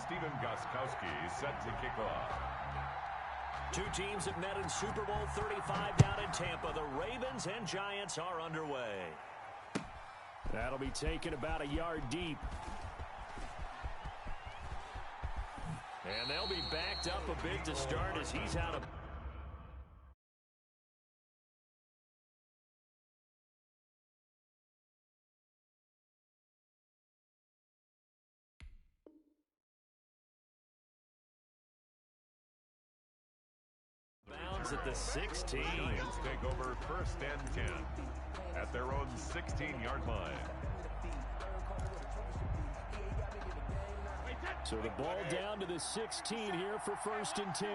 Steven Gostkowski set to kick off. Two teams have met in Super Bowl 35 down in Tampa. The Ravens and Giants are underway. That'll be taken about a yard deep. And they'll be backed up a bit to start as he's out of... bounds at the 16. Giants take over 1st and 10 at their own 16-yard line. So the ball down to the 16 here for 1st and 10.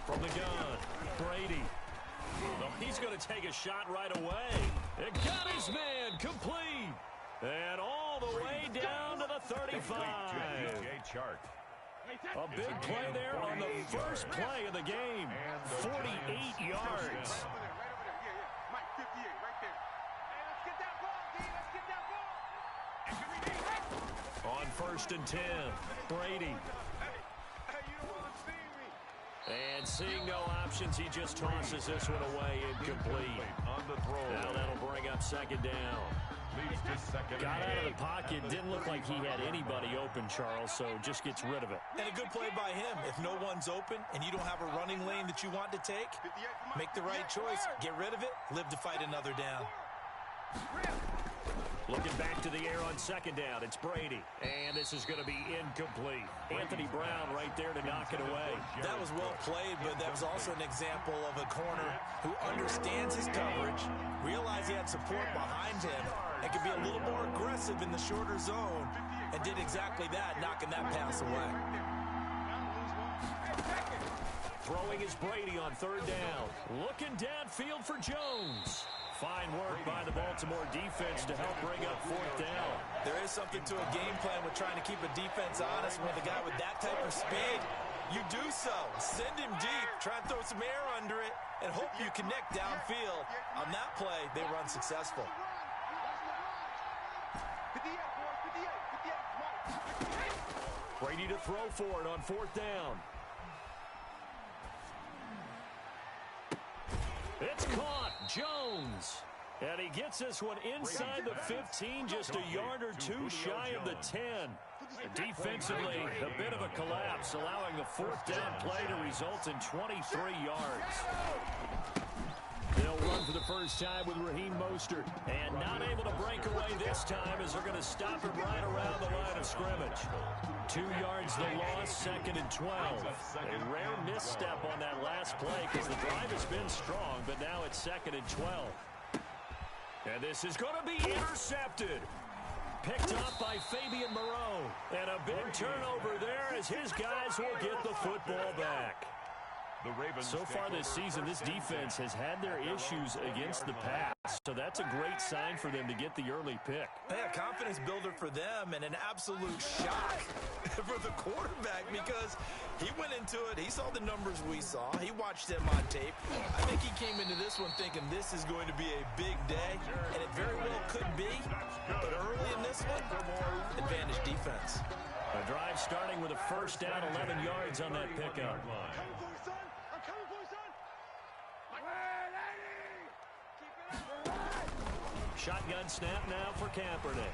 From the gun, Brady. Oh, he's going to take a shot right away. It got his man complete. And all the way down to the 35. A big play there on the first play of the game. 48 yards. On 1st and 10, Brady. And seeing no options, he just tosses this one away incomplete. Now that'll bring up 2nd down. Got out of the pocket, didn't look like he had anybody open, Charles, so just gets rid of it. And a good play by him. If no one's open and you don't have a running lane that you want to take, make the right choice, get rid of it, live to fight another down. Looking back to the air on 2nd down, it's Brady. And this is going to be incomplete. Anthony Brown right there to knock it away. That was well played, but that was also an example of a corner who understands his coverage, realized he had support behind him, and could be a little more aggressive in the shorter zone, and did exactly that, knocking that pass away. Throwing is Brady on 3rd down. Looking downfield for Jones. Fine work by the Baltimore defense to help bring up 4th down. There is something to a game plan with trying to keep a defense honest. With a guy with that type of speed, you do so. Send him deep, try and throw some air under it, and hope you connect downfield. On that play, they run successful. Brady to throw for it on 4th down. It's caught. Jones. And he gets this one inside the 15, just a yard or two shy of the 10. Defensively, a bit of a collapse, allowing the 4th down play to result in 23 yards. They'll run for the first time with Raheem Mostert. And not able to break away this time as they're going to stop him right around the line of scrimmage. 2 yards the loss, 2nd and 12. A rare misstep on that last play because the drive has been strong, but now it's 2nd and 12. And this is going to be intercepted. Picked up by Fabian Moreau. And a big turnover there as his guys will get the football back. So far this season, this defense has had their issues against the pass. So that's a great sign for them to get the early pick. Yeah, confidence builder for them and an absolute shock for the quarterback because he went into it. He saw the numbers we saw. He watched them on tape. I think he came into this one thinking this is going to be a big day, and it very well could be. But early in this one, advantage defense. A drive starting with a first down, 11 yards on that pickup. Shotgun snap now for Kaepernick.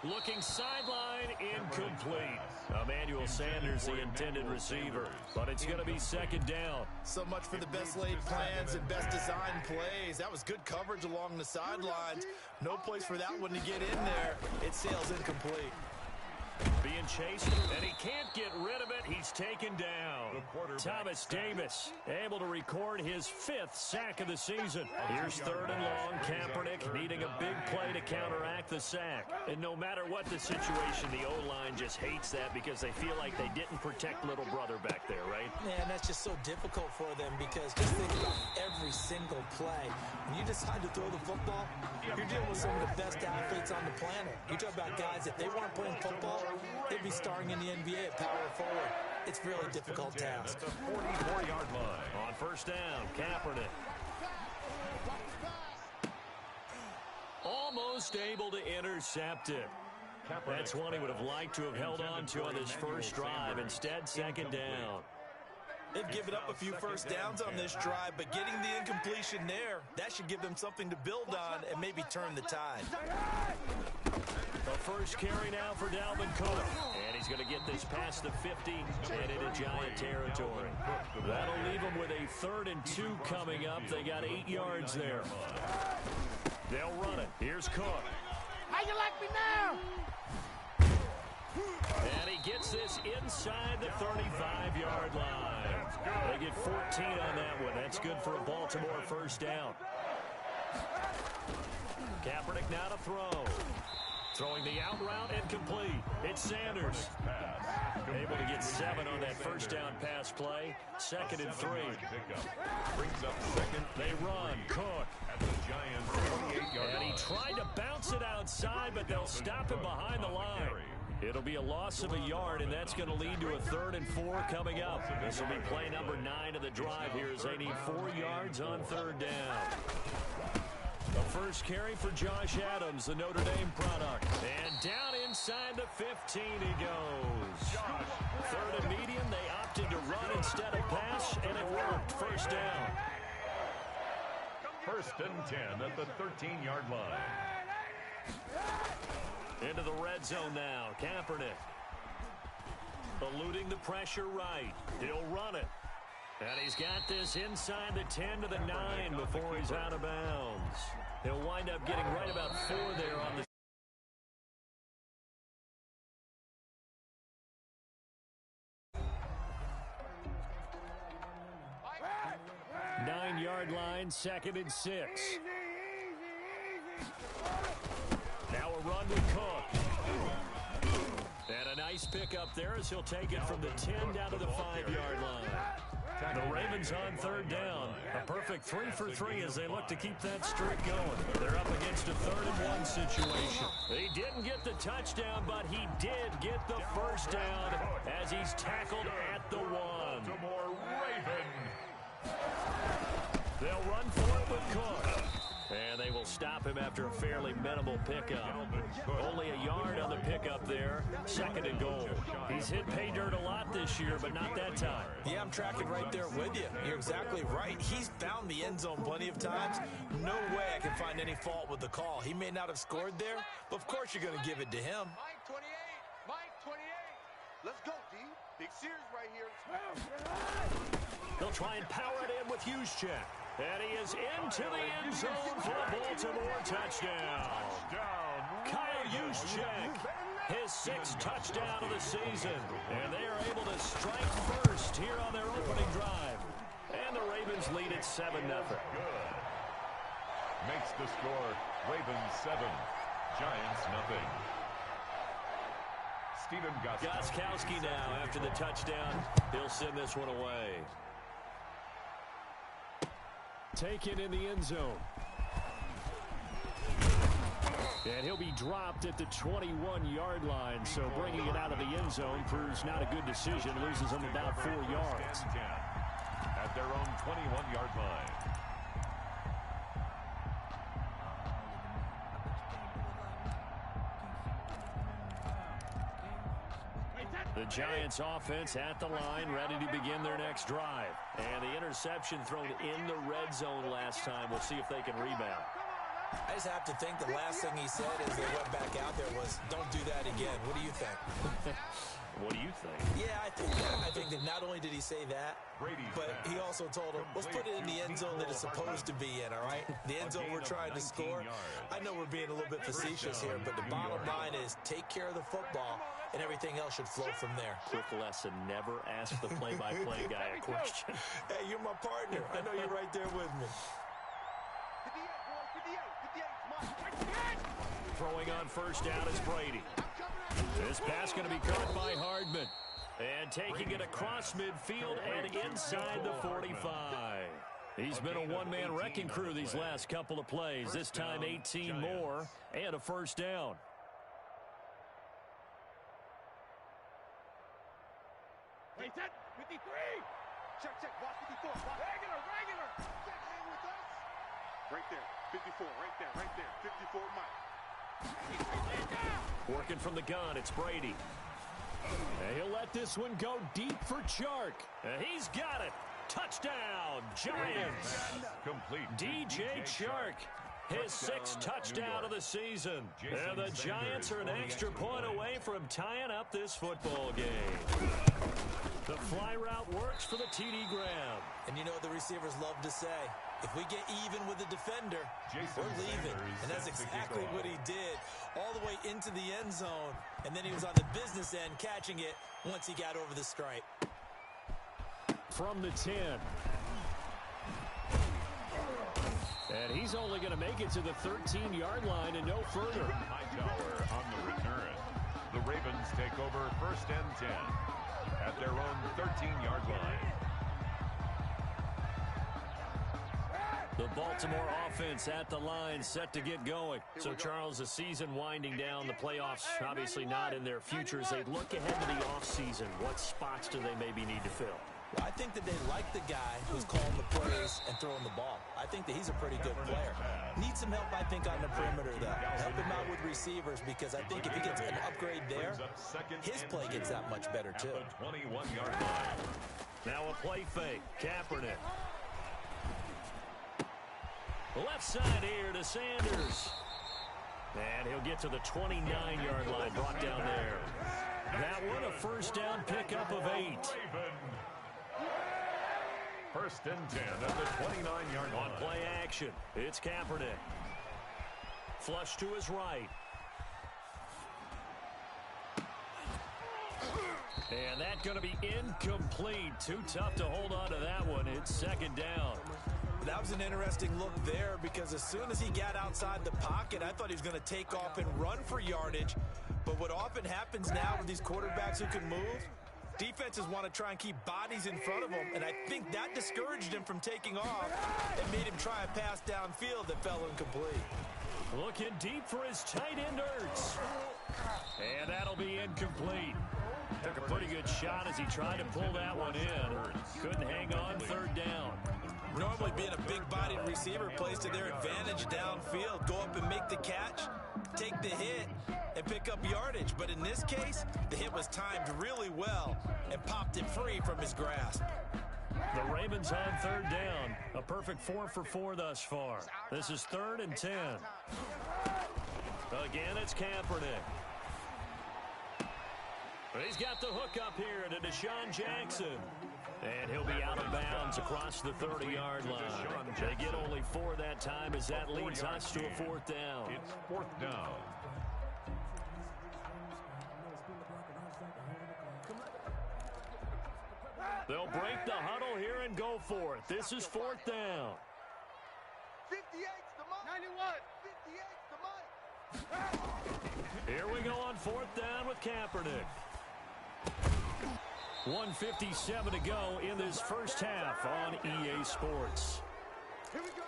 Looking sideline, incomplete. Emmanuel Sanders, the intended receiver. But it's going to be 2nd down. So much for the best laid plans and best designed plays. That was good coverage along the sidelines. No place for that one to get in there. It sails incomplete. Being chased, and he can't get rid of it. He's taken down. Thomas Davis able to record his 5th sack of the season. Here's 3rd and long. Kaepernick needing a big play to counteract the sack. And no matter what the situation, the O-line just hates that because they feel like they didn't protect little brother back there, right? Man, that's just so difficult for them because just think about every single play. When you decide to throw the football, you're dealing with some of the best athletes on the planet. You talk about guys, if they weren't playing football, they'd be starring in the NBA at power forward. It's a really difficult task. At the 44-yard line. On first down, Kaepernick. Almost able to intercept it. That's one he would have liked to have held on to on this first drive. Instead, second down. They've given up a few first downs on this drive, but getting the incompletion there, that should give them something to build on and maybe turn the tide. The first carry now for Dalvin Cook. And he's going to get this past the 50 and into Giant territory. That'll leave them with a 3rd and 2 coming up. They got 8 yards there. They'll run it. Here's Cook. How you like me now? And he gets this inside the 35-yard line. They get 14 on that one. That's good for a Baltimore first down. Kaepernick now to throw. Throwing the out route and complete. It's Sanders. Able to get 7 on that first down pass play. 2nd and 3. Brings up second. They run. Cook. At the Giants' 28-yard And he tried to bounce it outside, but they'll stop him behind the line. It'll be a loss of a yard, and that's going to lead to a 3rd and 4 coming up. This will be play number 9 of the drive here as they need 4 yards on 3rd down. The first carry for Josh Adams, the Notre Dame product. And down inside the 15 he goes. 3rd and medium, they opted to run instead of pass, and it worked. First down. 1st and 10 at the 13-yard line. Into the red zone now. Kaepernick. Eluding the pressure right. He'll run it. And he's got this inside the 10 to the 9 before he's out of bounds. He'll wind up getting right about 4 there on the 9-yard line, 2nd and 6. Now a run with Cook. And a nice pickup there as he'll take it from the 10 down to the 5-yard line. The Ravens on 3rd down. A perfect 3 for 3 as they look to keep that streak going. They're up against a 3rd and 1 situation. He didn't get the touchdown, but he did get the first down as he's tackled at the 1. They'll run for it with Cook. And they will stop him after a fairly minimal pickup. Only a yard on the pickup there. 2nd and goal. He's hit pay dirt a lot this year, but not that time. Yeah, I'm tracking right there with you. You're exactly right. He's found the end zone plenty of times. No way I can find any fault with the call. He may not have scored there, but of course you're going to give it to him. Mike 28. Mike 28. Let's go, D. Big Sears right here. They'll try and power it in with Juszczyk. And he is into the end zone for a Baltimore touchdown. Kyle Juszczyk, his 6th touchdown of the season. And they are able to strike first here on their opening drive. And the Ravens lead at 7-0. Makes the score Ravens 7, Giants nothing. Stephen Gostkowski now after the touchdown. He'll send this one away. Taken in the end zone. And he'll be dropped at the 21-yard line, so bringing it out of the end zone proves not a good decision. Loses him about 4 yards. At their own 21-yard line. The Giants offense at the line, ready to begin their next drive. And the interception thrown in the red zone last time. We'll see if they can rebound. I just have to think the last thing he said as they went back out there was, don't do that again. What do you think? What do you think? Yeah, I think that not only did he say that, but he also told him, let's put it in the end zone that it's supposed to be in, all right? The end zone we're trying to score. I know we're being a little bit facetious here, but the bottom line is take care of the football, and everything else should flow from there. Quick lesson, never ask the play-by-play guy a question. Hey, you're my partner. I know you're right there with me. 58, 58, Throwing on first down is Brady. This pass going to be caught by Hardman. And taking it across midfield and inside the 45. He's been a one-man wrecking crew these last couple of plays. This time 18 more and a first down. Wait, 53. Check, watch 54. Regular. Check in with us. Right there. 54. Right there. 54, Mike. Working from the gun, it's Brady. And he'll let this one go deep for Chark. And he's got it. Touchdown, Giants. Complete. DJ Chark, his sixth touchdown of the season. And the Giants are an extra point away from tying up this football game. The fly route works for the TD grab. And you know what the receivers love to say? If we get even with the defender, we're leaving. And that's exactly what he did, all the way into the end zone. And then he was on the business end catching it once he got over the stripe. From the 10. And he's only going to make it to the 13-yard line and no further. Hightower on the return. The Ravens take over 1st and 10 at their own 13-yard line. The Baltimore offense at the line, set to get going. So, Charles, the season winding down, the playoffs obviously not in their future. As they look ahead to the offseason, what spots do they maybe need to fill? Well, I think that they like the guy who's calling the plays and throwing the ball. I think that he's a pretty good player. Needs some help, I think, on the perimeter, though. Help him out with receivers, because I think if he gets an upgrade there, his play gets that much better, too. 21-yard line. Now a play fake. Kaepernick. Left side here to Sanders. And he'll get to the 29-yard line, brought down there. That one a first down pickup of 8. 1st and 10 at the 29-yard line. On play action, it's Kaepernick. Flush to his right. And that's going to be incomplete. Too tough to hold on to that one. It's 2nd down. That was an interesting look there, because as soon as he got outside the pocket, I thought he was going to take off and run for yardage. But what often happens now with these quarterbacks who can move, defenses want to try and keep bodies in front of them, and I think that discouraged him from taking off and made him try a pass downfield that fell incomplete. Looking deep for his tight end, Ertz. And that'll be incomplete. Took a pretty good shot as he tried to pull that one in. Couldn't hang on, 3rd down. Normally being a big-bodied receiver plays to their advantage downfield. Go up and make the catch, take the hit, and pick up yardage. But in this case, the hit was timed really well and popped it free from his grasp. The Ravens on 3rd down. A perfect 4 for 4 thus far. This is 3rd and 10. Again, it's Kaepernick. He's got the hook up here to Deshaun Jackson. And he'll be out of bounds across the 30-yard line. They get only 4 that time, as that leads us to a 4th down. It's 4th down. They'll break the huddle here and go for it. This is 4th down. 58's the Mike. 91. 58's the Mike. Here we go on 4th down with Kaepernick. 1:57 to go in this first half on EA Sports. Here we go.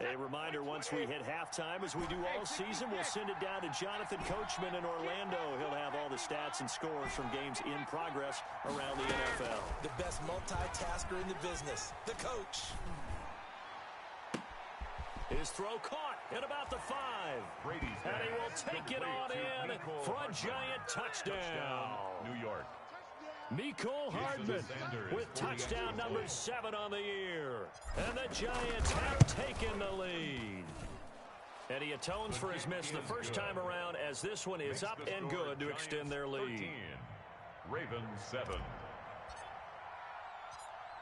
A reminder, once we hit halftime, as we do all season, we'll send it down to Jonathan Coachman in Orlando. He'll have all the stats and scores from games in progress around the NFL. The best multitasker in the business, the coach. His throw caught at about the 5. And he will take it on in for a giant touchdown. New York. Mecole Hardman with touchdown number 7 on the year. And the Giants have taken the lead. And he atones for his miss the first time around, as this one is up and good to extend their lead. Ravens 7.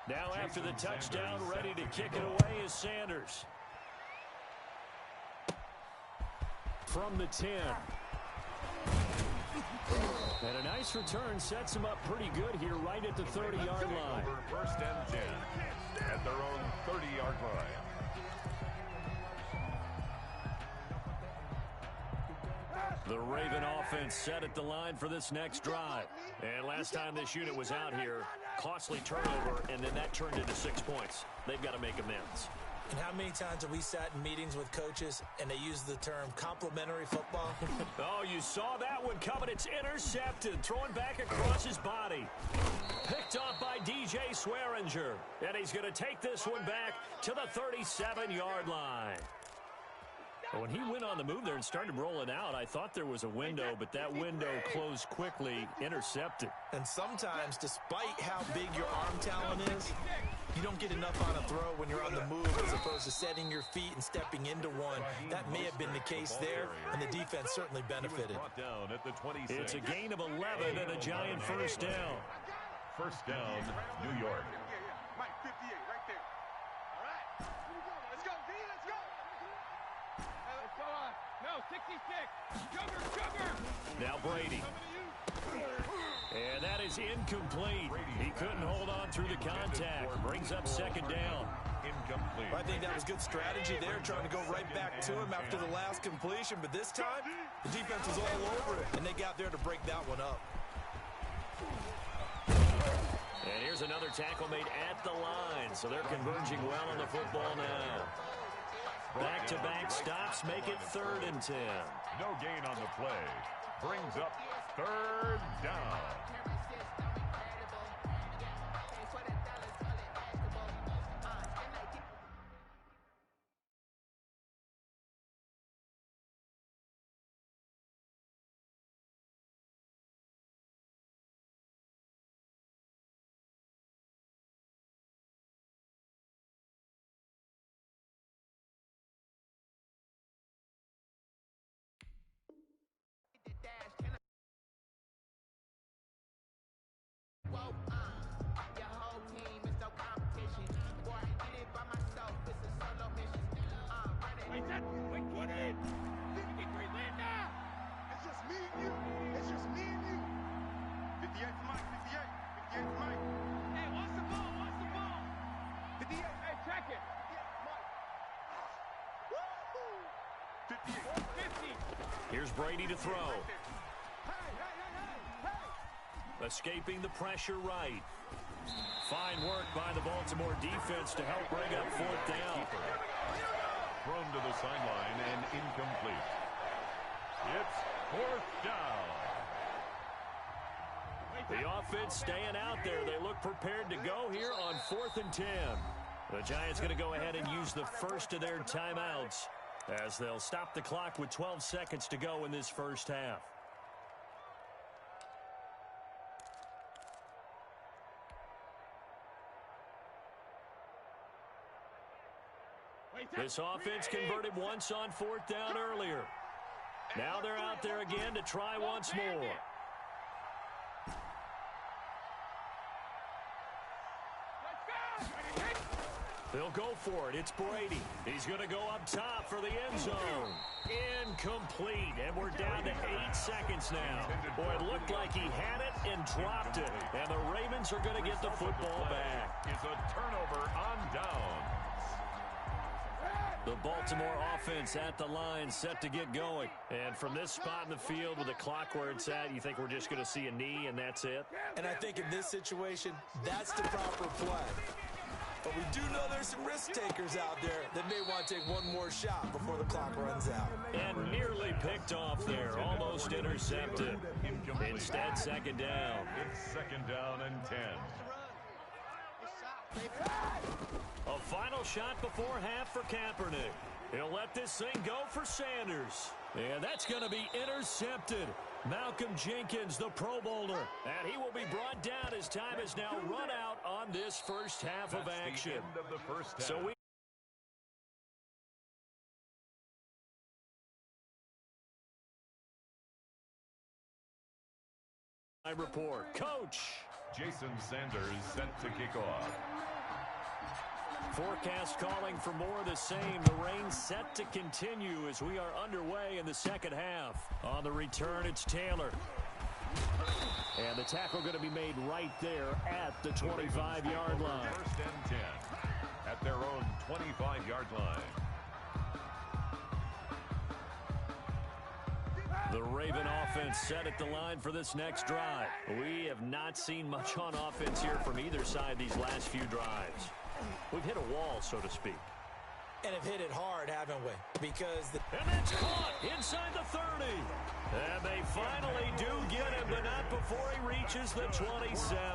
Now after the touchdown, ready to kick it away is Sanders. From the 10. And a nice return sets him up pretty good here right at the 30-yard line. 1st and 10 at their own 30-yard line. The Raven offense set at the line for this next drive. And last time this unit was out here, costly turnover, and then that turned into 6 points. They've got to make amends. And how many times have we sat in meetings with coaches and they use the term complimentary football? Oh, you saw that one coming. It's intercepted. Throwing back across his body. Picked off by DJ Swearinger. And he's going to take this one back to the 37-yard line. When he went on the move there and started rolling out, I thought there was a window, but that window closed quickly, intercepted. And sometimes, despite how big your arm talent is, you don't get enough on a throw when you're on the move as opposed to setting your feet and stepping into one. That may have been the case there, and the defense certainly benefited. It's a gain of 11 and a giant first down. First down, New York. Mike, 58, right there. All right. Let's go, D. Let's go. Let's go on. No, 66. Sugar. Now Brady. And that is incomplete. He couldn't hold on through the contact. Brings up second down. Incomplete. I think that was good strategy there, trying to go right back to him after the last completion. But this time, the defense was all over it, and they got there to break that one up. And here's another tackle made at the line. So they're converging well on the football now. Back-to-back stops make it 3rd and 10. No gain on the play. Brings up 3rd down. Here's Brady to throw. Escaping the pressure right. Fine work by the Baltimore defense to help bring up 4th down. Thrown to the sideline and incomplete. It's 4th down. The offense staying out there. They look prepared to go here on 4th and 10. The Giants going to go ahead and use the first of their timeouts as they'll stop the clock with 12 seconds to go in this first half. This offense converted once on 4th down earlier. Now they're out there again to try once more. They'll go for it. It's Brady. He's going to go up top for the end zone. Incomplete. And we're down to 8 seconds now. Boy, it looked like he had it and dropped it. And the Ravens are going to get the football back. It's a turnover on down. The Baltimore offense at the line set to get going. And from this spot in the field with the clock where it's at, you think we're just going to see a knee and that's it? And I think in this situation, that's the proper play. But we do know there's some risk takers out there that may want to take one more shot before the clock runs out. And nearly picked off there, almost intercepted. Instead, second down. It's 2nd down and 10. A final shot before half for Kaepernick. He'll let this thing go for Sanders. And that's going to be intercepted. Malcolm Jenkins, the Pro Bowler. And he will be brought down as time has now run out on this first half of action. The end of the first half. So we report. Coach. Jason Sanders set to kick off. Forecast calling for more of the same. The rain set to continue as we are underway in the second half. On the return, it's Taylor. And the tackle going to be made right there at the 25-yard line. 1st and 10 at their own 25-yard line. The Raven offense set at the line for this next drive. We have not seen much on offense here from either side these last few drives. We've hit a wall, so to speak. and have hit it hard, haven't we? Because and it's caught inside the 30. And they finally do get him, but not before he reaches the 27.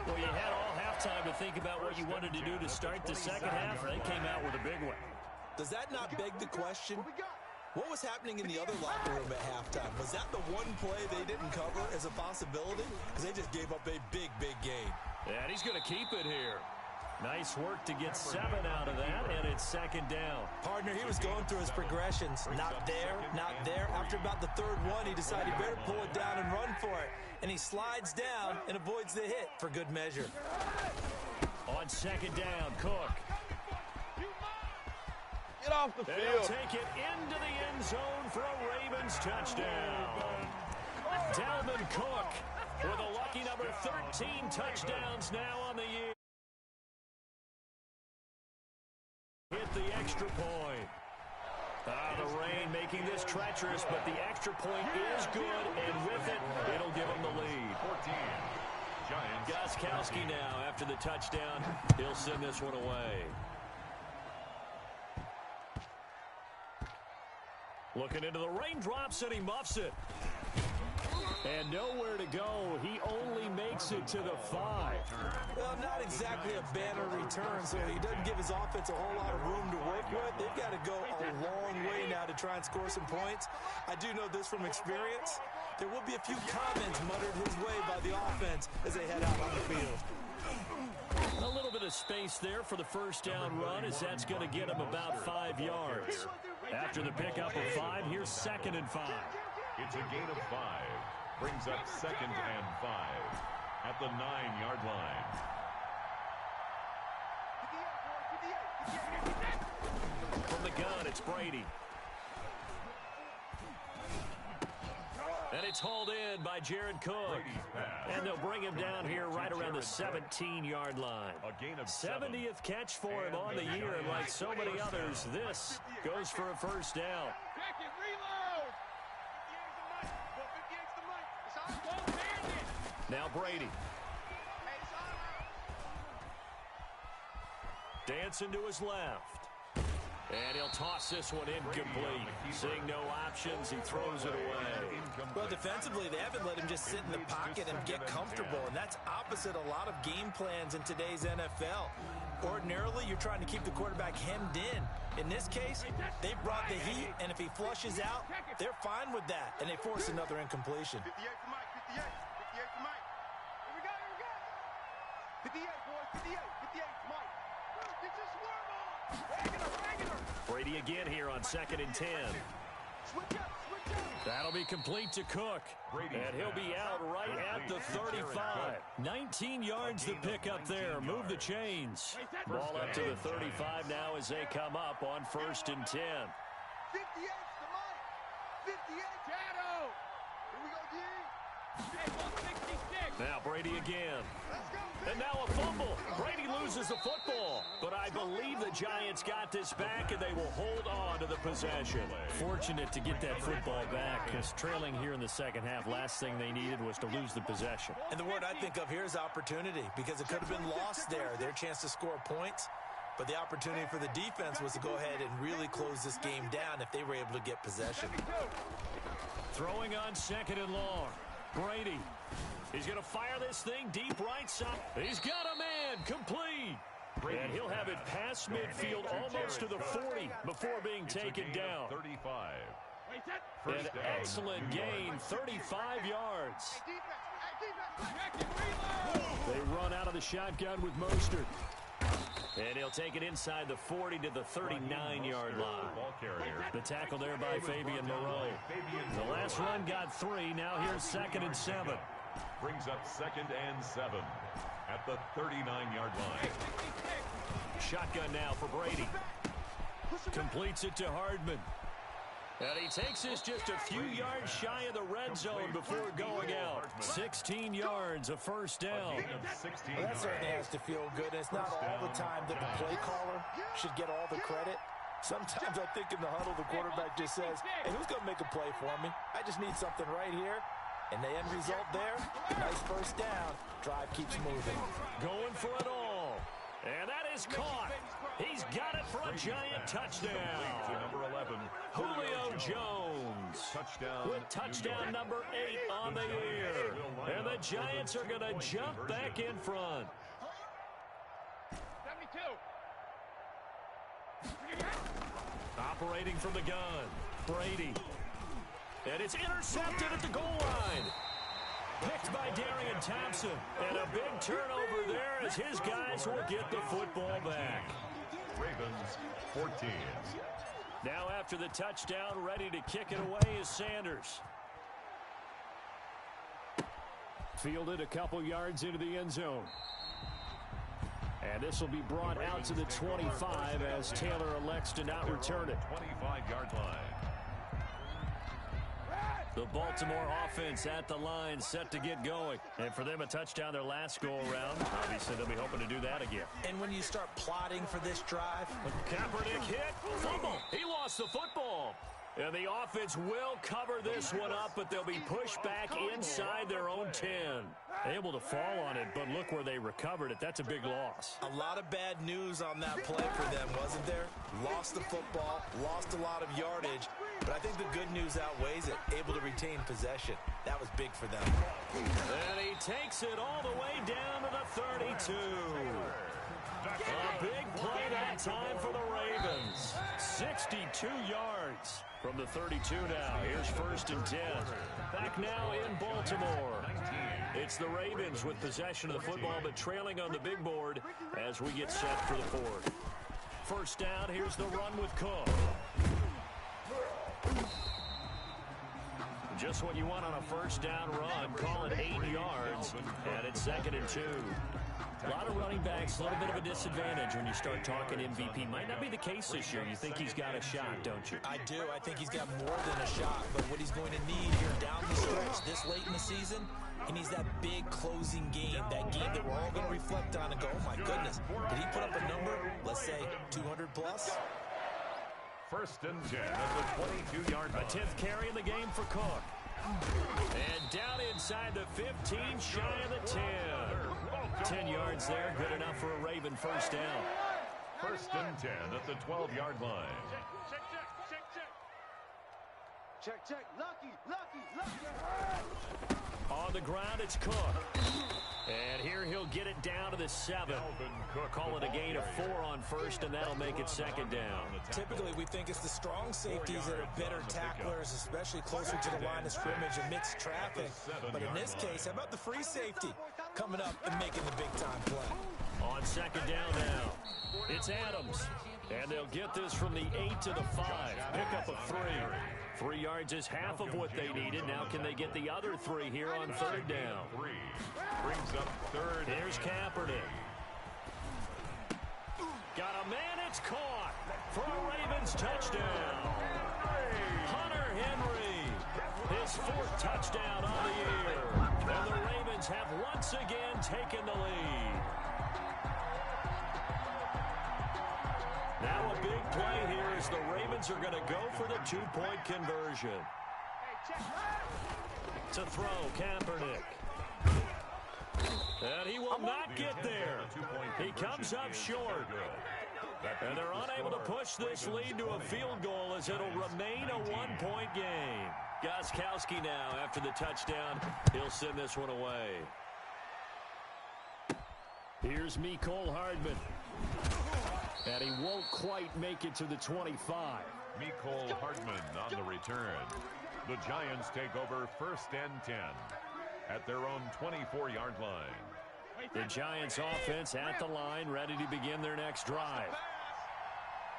Well, you had all halftime to think about what you wanted to do to start the second half. They came out with a big one. Does that not beg the question? What was happening in the other locker room at halftime? Was that the one play they didn't cover as a possibility? Because they just gave up a big, big gain. Yeah, and he's going to keep it here. Nice work to get 7 out of that, and it's second down. Partner, he was going through his progressions. Not there, not there. After about the third one, he decided he better pull it down and run for it. And he slides down and avoids the hit for good measure. On second down, Cook. Get off the field. They'll take it into the end zone for a Ravens touchdown. Dalvin Cook with a lucky number 13 touchdowns now on the year. Hit the extra point. The rain making this treacherous, but the extra point is good, and with it, it'll give them the lead. 14. Giants. Gostkowski now, after the touchdown, he'll send this one away. Looking into the raindrops, and he muffs it. And nowhere to go. He only makes it to the 5. Well, not exactly a banner return, so he doesn't give his offense a whole lot of room to work with. They've got to go a long way now to try and score some points. I do know this from experience. There will be a few comments muttered his way by the offense as they head out on the field. A little bit of space there for the first down run, as that's going to get him about 5 yards. After the pickup of 5, here's 2nd and 5. It's a gain of 5. Brings up 2nd and 5 at the 9-yard line. From the gun, it's Brady. And it's hauled in by Jared Cook. And they'll bring him down here right around the 17-yard line. A gain of 70th catch for him on the year, and like so many others, this goes for a first down. Check it, reload. Now Brady. Dancing to his left. And he'll toss this one incomplete. Seeing no options, he throws it away. Well, defensively, they haven't let him just sit in the pocket and get comfortable, and that's opposite a lot of game plans in today's NFL. Ordinarily, you're trying to keep the quarterback hemmed in. In this case, they brought the heat, and if he flushes out, they're fine with that, and they force another incompletion. 58 for Mike, 58. 58 for Mike. Here we go, here we go. 58, boys, 58. 58 for Mike. Get your swerve on. Regular. Brady again here on 2nd and 10. Switch up. That'll be complete to Cook. And he'll be out right at the 35. 19 yards to pick up there. Move the chains. Ball up to the 35 now as they come up on 1st and 10. 58 to Mike. 58 Shadow. Here we go, D. 66. Now Brady again. Let's go. And now a fumble. Brady loses the football. But I believe the Giants got this back, and they will hold on to the possession. Fortunate to get that football back, because trailing here in the second half, last thing they needed was to lose the possession. And the word I think of here is opportunity, because it could have been lost there, their chance to score points. But the opportunity for the defense was to go ahead and really close this game down if they were able to get possession. Throwing on 2nd and long. Brady. He's going to fire this thing deep right side. He's got a man complete. And he'll have it past midfield almost to the 40 before being taken down. 35. An excellent gain, 35 yards. They run out of the shotgun with Mostert. And he'll take it inside the 40 to the 39-yard line. The tackle there by Fabian Moreau. The last run got 3. Now here's 2nd and 7. Brings up 2nd and 7 at the 39-yard line. Shotgun now for Brady. Completes it to Hardman. And he takes this just a few yards shy of the red zone before going out. 16 yards, a first down. Well, that certainly has to feel good. It's not all the time that the play caller should get all the credit. Sometimes I think in the huddle, the quarterback just says, hey, who's going to make a play for me? I just need something right here. And the end result there, nice first down. Drive keeps moving. Going for it all. And that is caught. He's got it for a giant touchdown. Number 11, Julio Jones. Touchdown. With touchdown number 8 on the year. And the Giants are going to jump back in front. 72. Operating from the gun, Brady. And it's intercepted at the goal line. Picked by Darian Thompson. And a big turnover there as his guys will get the football back. Ravens 14. Now after the touchdown, ready to kick it away is Sanders. Fielded a couple yards into the end zone. And this will be brought out to the 25 as Taylor elects to not return it. 25-yard line. The Baltimore offense at the line, set to get going. And for them, a touchdown their last go-around. Obviously, they'll be hoping to do that again. And when you start plotting for this drive, Kaepernick hit, fumble. He lost the football. And the offense will cover this one up, but they'll be pushed back inside their own 10. Able to fall on it, but look where they recovered it. That's a big loss. a lot of bad news on that play for them, wasn't there? Lost the football, lost a lot of yardage, but I think the good news outweighs it. Able to retain possession. That was big for them. And he takes it all the way down to the 32. A big play that time for the Ravens. 62 yards from the 32 now. Here's 1st and 10. Back now in Baltimore. It's the Ravens with possession of the football, but trailing on the big board as we get set for the 4th. First down, here's the run with Cook. Just what you want on a first down run. Call it 8 yards, and it's 2nd and 2. A lot of running backs, a little bit of a disadvantage when you start talking MVP. Might not be the case this year. You think he's got a shot, don't you? I do. I think he's got more than a shot, but what he's going to need here down the stretch this late in the season, he needs that big closing game, that game that we're all going to reflect on and go, oh my goodness, did he put up a number, let's say 200 plus? 1st and 10 at the 22-yard line. A 10th carry in the game for Cook. And down inside the 15, shy of the 10. 10 yards there, good enough for a Raven first down. 1st and 10 at the 12-yard line. Check. Lucky. On the ground, it's Cook. And here he'll get it down to the 7. Call it a gain of 4 on 1st, and that'll make it 2nd down. Typically, we think it's the strong safeties that are better tacklers, especially closer to the line of scrimmage amidst traffic. But in this case, how about the free safety coming up and making the big-time play? On 2nd down now, it's Adams. And they'll get this from the 8 to the 5. Pick up a 3. 3 yards is half of what they needed. Now can they get the other 3 here on 3rd down? 3 brings up 3rd. Here's Kaepernick. Got a man, it's caught for a Ravens touchdown. Hunter Henry, his 4th touchdown on the year. And the Ravens have once again taken the lead. Now a big play here as the Ravens are going to go for the 2-point conversion. To throw, Kaepernick. And he will not get there. He comes up short. And they're unable to push this lead to a field goal as it'll remain a 1-point game. Gostkowski now, after the touchdown, he'll send this one away. Here's Mecole Hardman. And he won't quite make it to the 25. Mecole Hardman on the return. The Giants take over 1st and 10 at their own 24-yard line. The Giants offense at the line, ready to begin their next drive.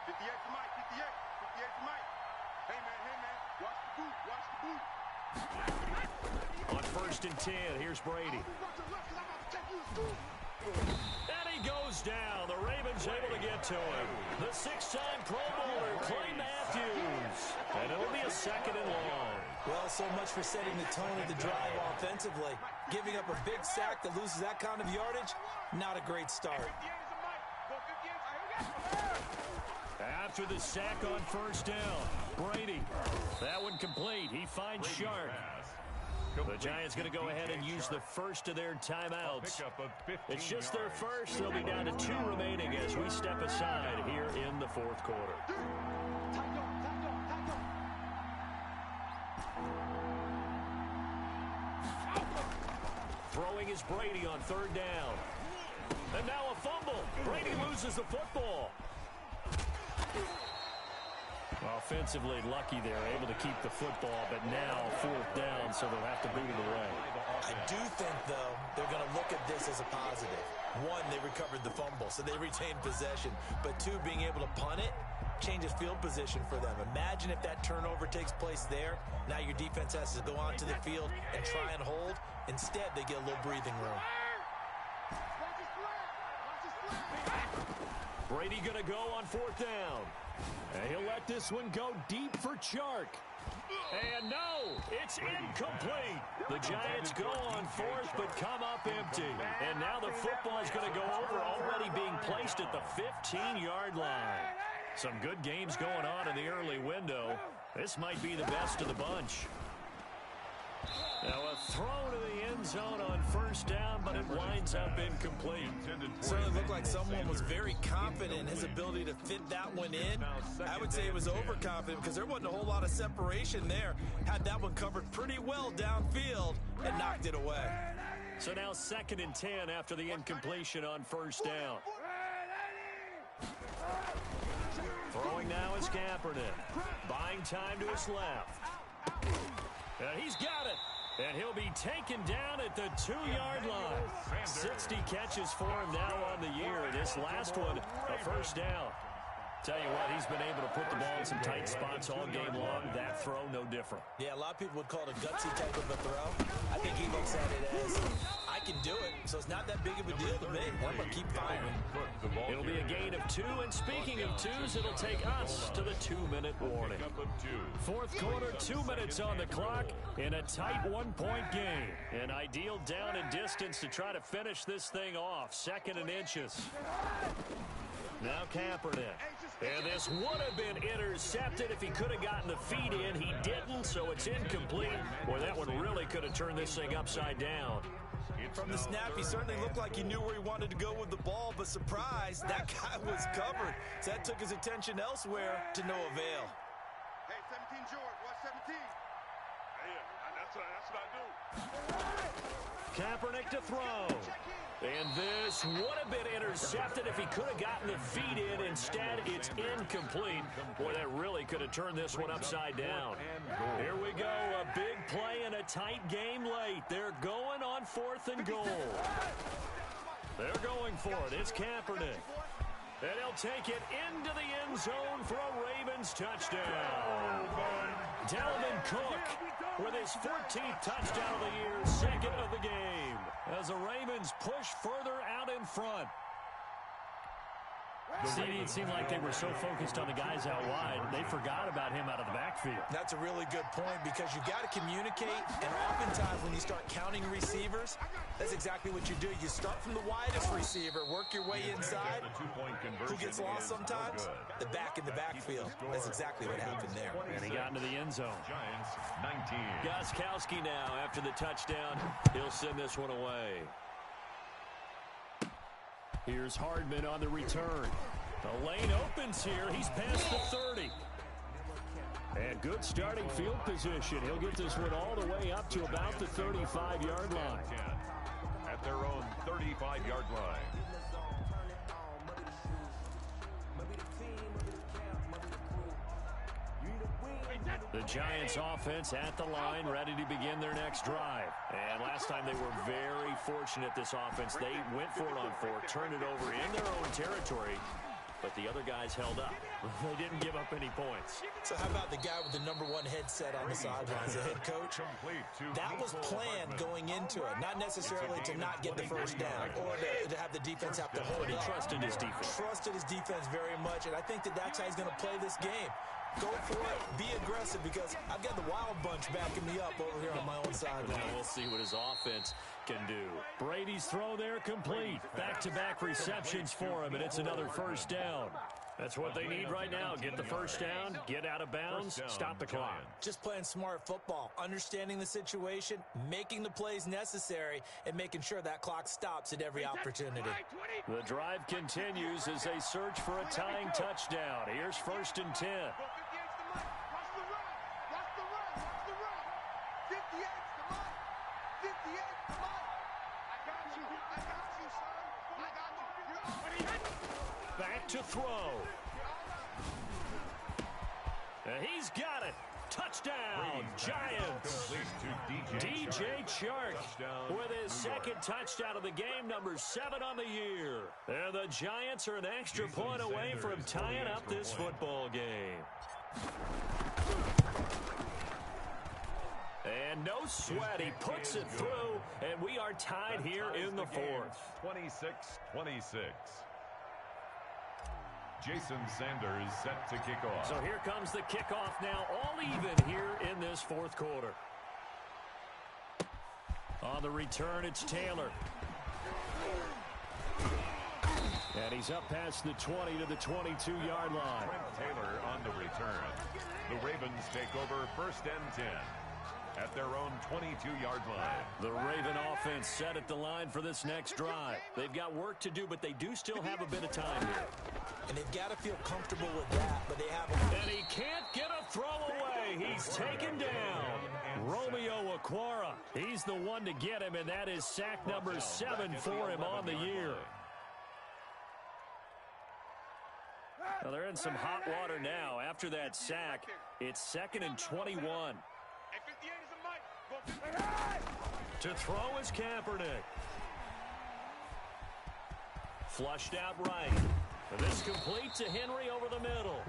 58 for Mike. 58 for Mike. Hey, man. Watch the boot. On 1st and 10, here's Brady. And he goes down. The Ravens able to get to him. The 6-time Pro Bowler, Clay Matthews. And it'll be a 2nd and long. Well, so much for setting the tone of the drive offensively. Giving up a big sack that loses that kind of yardage, not a great start. After the sack on 1st down, Brady. That one complete. He finds Sharp. The Giants going to go ahead and use the first of their timeouts. It's just their first. They'll be down to 2 remaining as we step aside here in the fourth quarter. Throwing is Brady on 3rd down. And now a fumble. Brady loses the football. Offensively lucky they're able to keep the football, but now 4th down, so they'll have to boot it away. I do think, though, they're going to look at this as a positive. 1, they recovered the fumble, so they retained possession. But 2, being able to punt it changes field position for them. Imagine if that turnover takes place there. Now your defense has to go onto the field and try and hold. Instead, they get a little breathing room. Brady going to go on 4th down. And he'll let this one go deep for Chark. And no, it's incomplete. The Giants go on 4th but come up empty. And now the football's going to go over, already being placed at the 15-yard line. Some good games going on in the early window. This might be the best of the bunch. Now a throw to the end zone on 1st down, but it winds up incomplete. Certainly looked like someone was very confident in his ability to fit that one in. I would say he was overconfident because there wasn't a whole lot of separation there. Had that one covered pretty well downfield and knocked it away. So now 2nd and 10 after the incompletion on 1st down. Throwing now is Kaepernick. Buying time to his left. And he's got it. And he'll be taken down at the 2-yard line. 60 catches for him now on the year. This last one, a 1st down. Tell you what, he's been able to put the ball in some tight spots all game long. That throw, no different. Yeah, a lot of people would call it a gutsy type of a throw. I think he looks at it as, I can do it, so it's not that big of a deal to me. I'm going to keep firing. It'll be a gain of 2, and speaking of 2s, it'll take us to the 2-minute warning. 4th quarter, 2 minutes on the clock in a tight 1-point game. An ideal down and distance to try to finish this thing off. 2nd and inches. Now Kaepernick. And this would have been intercepted if he could have gotten the feet in. He didn't, so it's incomplete. Boy, that one really could have turned this thing upside down. From the snap, he certainly looked like he knew where he wanted to go with the ball, but surprise, that guy was covered. So that took his attention elsewhere to no avail. Hey, 17 George, watch 17. Hey, that's what I do. Kaepernick to throw. And this would have been intercepted if he could have gotten the feet in. Instead, it's incomplete. Boy, that really could have turned this one upside down. Here we go, a big play in a tight game late. They're going on 4th and goal. They're going for it. It's Kaepernick. And he'll take it into the end zone for a Ravens touchdown. Dalvin Cook with his 14th touchdown of the year, 2nd of the game, as the Ravens push further out in front. CD, it seemed like they were so focused on the guys out wide, they forgot about him out of the backfield. That's a really good point because you've got to communicate, and oftentimes when you start counting receivers, that's exactly what you do. You start from the widest receiver, work your way inside. Who gets lost sometimes? The back in the backfield. That's exactly what happened there. And he got into the end zone. Giants 19. Gostkowski now after the touchdown. He'll send this one away. Here's Hardman on the return. The lane opens here. He's past the 30. And good starting field position. He'll get this one all the way up to about the 35-yard line. At their own 35-yard line. The Giants offense at the line, ready to begin their next drive. And last time they were very fortunate, this offense. They went for it on 4, turned it over in their own territory, but the other guys held up. They didn't give up any points. So how about the guy with the #1 headset on the sidelines, the head coach? That was planned going into it, not necessarily to not get the first down or to have the defense have to hold But he up. trusted his defense. Trusted his defense very much, and I think that's how he's going to play this game. Go for it, be aggressive, because I've got the wild bunch backing me up over here on my own sideline. We'll see what his offense can do. Brady's throw there complete. Back-to-back receptions for him, and it's another first down. That's what they need right now. Get the first down, get out of bounds, stop the clock. Just playing smart football, understanding the situation, making the plays necessary, and making sure that clock stops at every opportunity. The drive continues as they search for a tying touchdown. Here's 1st and 10. Back to throw. And he's got it. Touchdown, Giants. DJ Chark with his second touchdown of the game, number 7 on the year. And the Giants are an extra point away from tying up this football game. And no sweat, he puts it through, and we are tied here in the 4th. 26-26. Jason Sanders set to kick off. So here comes the kickoff now, all even here in this 4th quarter. On the return, it's Taylor. And he's up past the 20 to the 22-yard line. Trent Taylor on the return. The Ravens take over 1st and 10. At their own 22-yard line. The Raven offense set at the line for this next drive. They've got work to do, but they do still have a bit of time here. And they've got to feel comfortable with that, but they haven't. And he can't get a throw away. He's taken down. Romeo Okwara. He's the one to get him, and that is sack number 7 for him on the year. Well, they're in some hot water now. After that sack, it's 2nd and 21. To throw is Kaepernick. Flushed out right. This complete to Henry over the middle.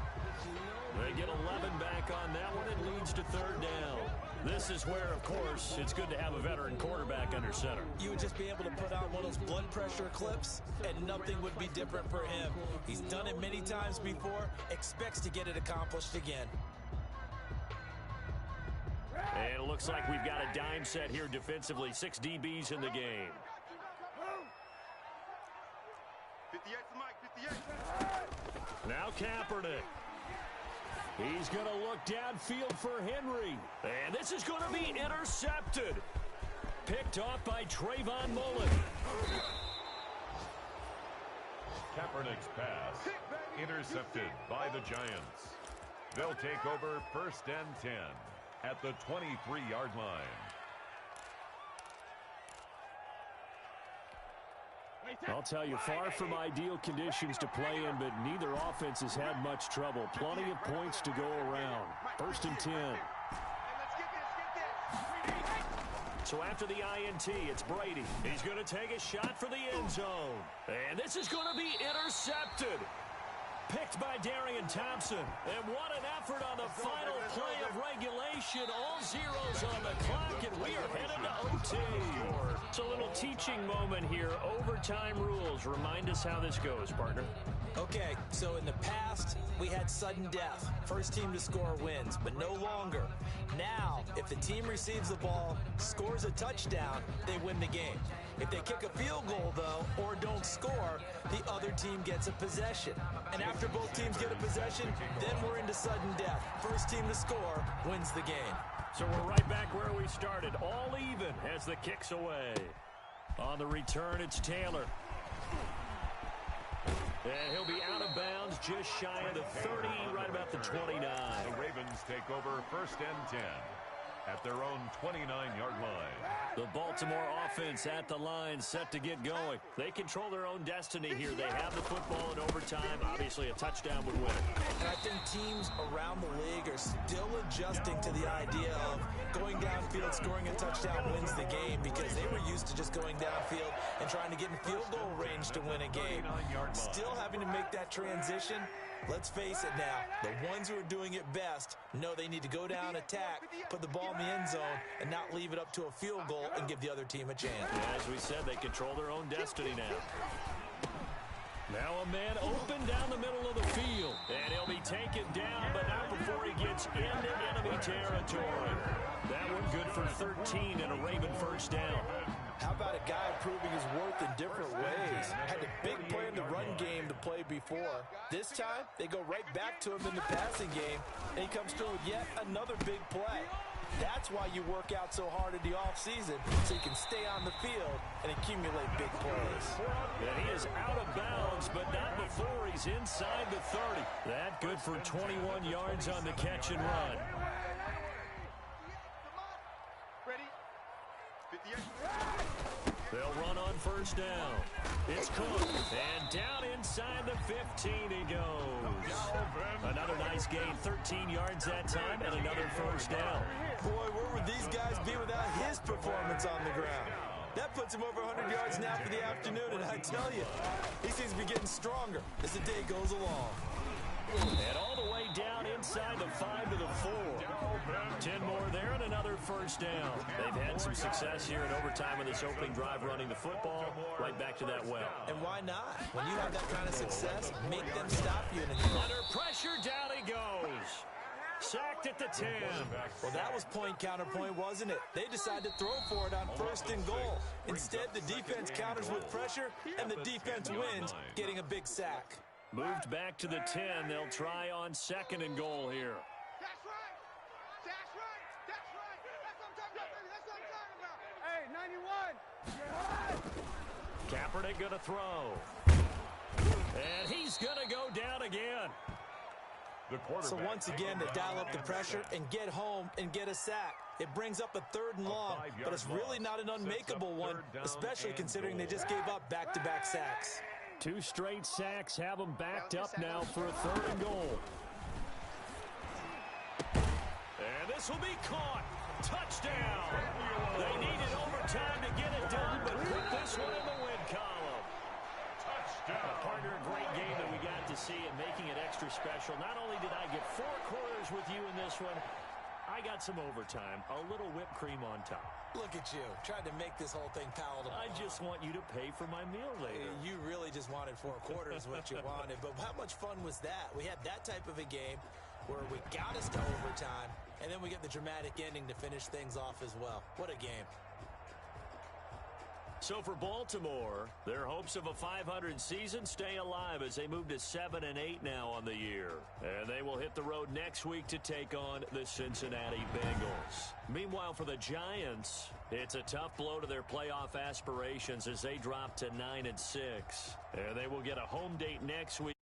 They get 11 back on that one. It leads to 3rd down. This is where, of course, it's good to have a veteran quarterback under center. You would just be able to put on one of those blood pressure clips, and nothing would be different for him. He's done it many times before, expects to get it accomplished again. And it looks like we've got a dime set here defensively. 6 DBs in the game. 58. Now Kaepernick. He's going to look downfield for Henry. And this is going to be intercepted. Picked off by Trayvon Mullen. Kaepernick's pass intercepted by the Giants. They'll take over 1st and 10 at the 23-yard line. I'll tell you, far from ideal conditions to play in, but neither offense has had much trouble. Plenty of points to go around. 1st and 10. So after the INT, it's Brady. He's going to take a shot for the end zone. And this is going to be intercepted. Picked by Darian Thompson. And what an effort on the final play of regulation. All zeros on the clock, and we are headed to OT. It's a little teaching moment here. Overtime rules. Remind us how this goes, partner. Okay, so in the past, we had sudden death. First team to score wins, but no longer. Now, if the team receives the ball, scores a touchdown, they win the game. If they kick a field goal, though, or don't score, the other team gets a possession. And after both teams get a possession, then we're into sudden death. First team to score wins the game. So we're right back where we started, all even as the kick's away. On the return, it's Taylor. And he'll be out of bounds just shy of the 30, right about the 29. The Ravens take over 1st and 10 at their own 29-yard line. The Baltimore offense at the line, set to get going. They control their own destiny here. They have the football in overtime. Obviously, a touchdown would win it. And I think teams around the league are still adjusting to the idea of going downfield, scoring a touchdown wins the game, because they were used to just going downfield and trying to get in field goal range to win a game. Still having to make that transition. Let's face it now, the ones who are doing it best know they need to go down, attack, put the ball in the end zone, and not leave it up to a field goal and give the other team a chance. Yeah, as we said, they control their own destiny now. Now a man open down the middle of the field, and he'll be taken down, but not before he gets into enemy territory. That one good for 13 and a Raven first down. How about a guy proving his worth in different ways? Had a big play in the run game to play before. This overtime, they go right back to him in the passing game, and he comes through with yet another big play. That's why you work out so hard in the offseason, so you can stay on the field and accumulate big plays. And he is out of bounds, but not before he's inside the 30. That good for 21 yards on the catch and run. Ready? 58. They'll run on first down. It's Cook, and down inside the 15 he goes. Another nice gain, 13 yards that time, and another first down. Boy, where would these guys be without his performance on the ground? That puts him over 100 yards now for the afternoon, and I tell you, he seems to be getting stronger as the day goes along. And all the way down inside the 5 to the 4. 10 more there and another first down. They've had some success here in overtime in this opening drive running the football. Right back to that well. And why not? When you have that kind of success, make them stop you in a game. Under pressure, down he goes. Sacked at the 10. Well, that was point counterpoint, wasn't it? They decided to throw for it on first and goal. Instead, the defense counters with pressure, and the defense wins, getting a big sack. Moved back to the 10. They'll try on second and goal here. That's right. That's right. That's right. That's what I'm talking about, baby. That's what I'm talking about. Hey, 91. Kaepernick going to throw. And he's going to go down again. So once again, they dial up the pressure and get home and get a sack. It brings up a 3rd and long, but it's really not an unmakeable one, especially considering they just gave up back-to-back sacks. 2 straight sacks have them backed up now for a 3rd and goal. And this will be caught. Touchdown. They needed overtime to get it done, but put this one in the win column. Touchdown. Partner, a great game that we got to see and making it extra special. Not only did I get 4 quarters with you in this one, I got some overtime, a little whipped cream on top. Look at you, trying to make this whole thing palatable. I just want you to pay for my meal later. You really just wanted 4 quarters, what you wanted. But how much fun was that? We had that type of a game where we got us to overtime, and then we get the dramatic ending to finish things off as well. What a game. So for Baltimore, their hopes of a 500 season stay alive as they move to 7-8 now on the year. And they will hit the road next week to take on the Cincinnati Bengals. Meanwhile, for the Giants, it's a tough blow to their playoff aspirations as they drop to 9-6. And they will get a home date next week.